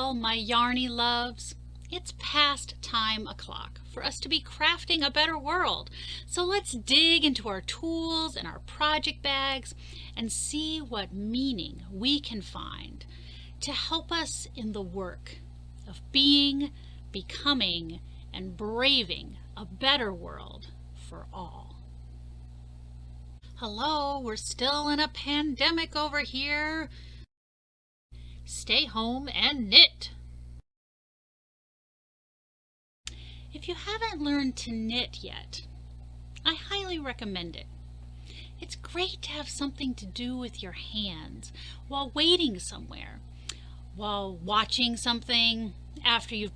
Well, my yarny loves, it's past time o'clock for us to be crafting a better world. So let's dig into our tools and our project bags and see what meaning we can find to help us in the work of being, becoming, and braving a better world for all. Hello, we're still in a pandemic over here. Stay home and knit. If you haven't learned to knit yet, I highly recommend it. It's great to have something to do with your hands while waiting somewhere, while watching something after you've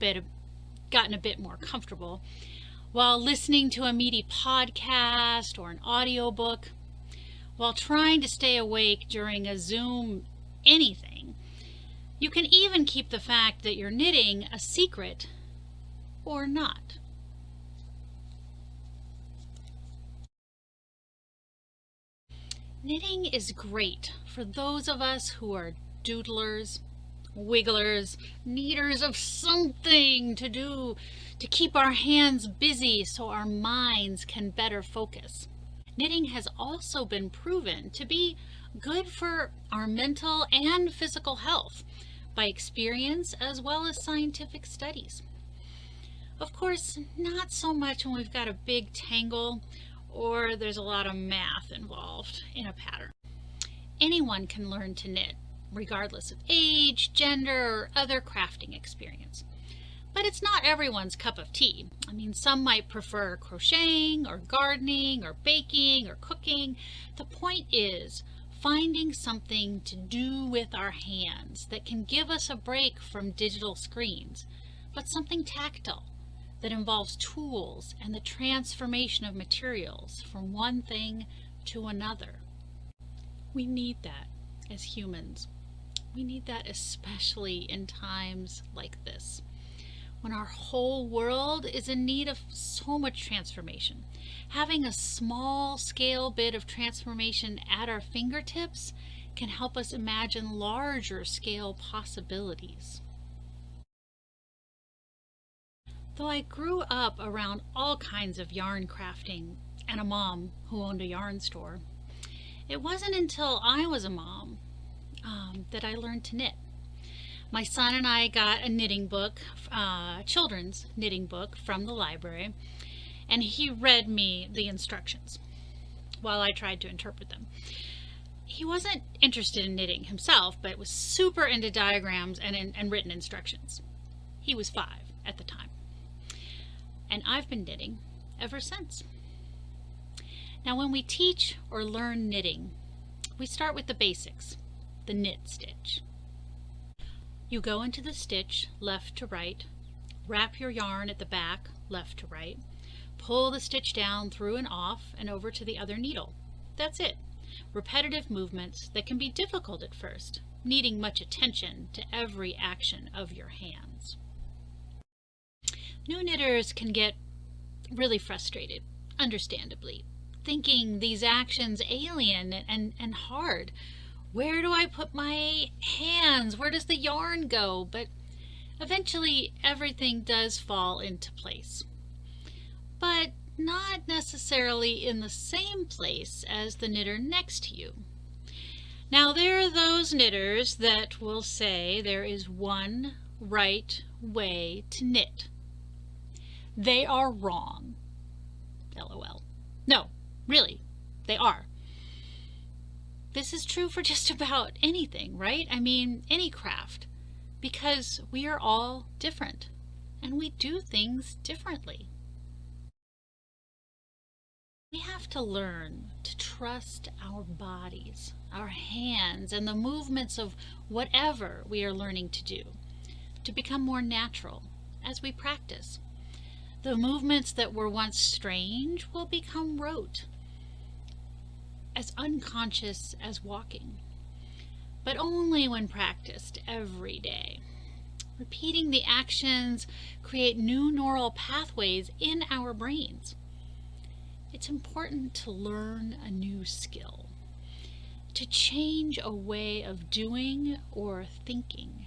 gotten a bit more comfortable, while listening to a meaty podcast or an audiobook, while trying to stay awake during a Zoom anything. You can even keep the fact that you're knitting a secret or not. Knitting is great for those of us who are doodlers, wigglers, needers of something to do to keep our hands busy so our minds can better focus. Knitting has also been proven to be good for our mental and physical health by experience as well as scientific studies. Of course, not so much when we've got a big tangle or there's a lot of math involved in a pattern. Anyone can learn to knit, regardless of age, gender, or other crafting experience. But it's not everyone's cup of tea. Some might prefer crocheting or gardening or baking or cooking. The point is finding something to do with our hands that can give us a break from digital screens, but something tactile that involves tools and the transformation of materials from one thing to another. We need that as humans. We need that especially in times like this, when our whole world is in need of so much transformation. Having a small scale bit of transformation at our fingertips can help us imagine larger scale possibilities. Though I grew up around all kinds of yarn crafting and a mom who owned a yarn store, it wasn't until I was a mom that I learned to knit. My son and I got a knitting book, children's knitting book from the library, and he read me the instructions while I tried to interpret them. He wasn't interested in knitting himself, but was super into diagrams and written instructions. He was 5 at the time. And I've been knitting ever since. Now, when we teach or learn knitting, we start with the basics, the knit stitch. You go into the stitch left to right, wrap your yarn at the back left to right, pull the stitch down through and off and over to the other needle. That's it. Repetitive movements that can be difficult at first, needing much attention to every action of your hands. New knitters can get really frustrated, understandably, thinking these actions alien and hard. Where do I put my hands? Where does the yarn go? But eventually everything does fall into place. But not necessarily in the same place as the knitter next to you. Now, there are those knitters that will say there is one right way to knit. They are wrong. LOL. No, really, they are. This is true for just about anything, right? Any craft, because we are all different and we do things differently. We have to learn to trust our bodies, our hands, and the movements of whatever we are learning to do to become more natural as we practice. The movements that were once strange will become rote, as unconscious as walking, but only when practiced every day. Repeating the actions create new neural pathways in our brains. It's important to learn a new skill, to change a way of doing or thinking.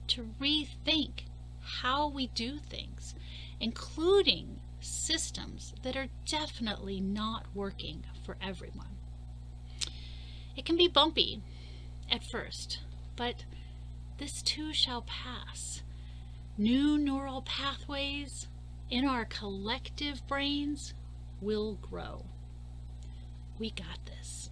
to rethink how we do things, including systems that are definitely not working for everyone. It can be bumpy at first, but this too shall pass. New neural pathways in our collective brains will grow. We got this.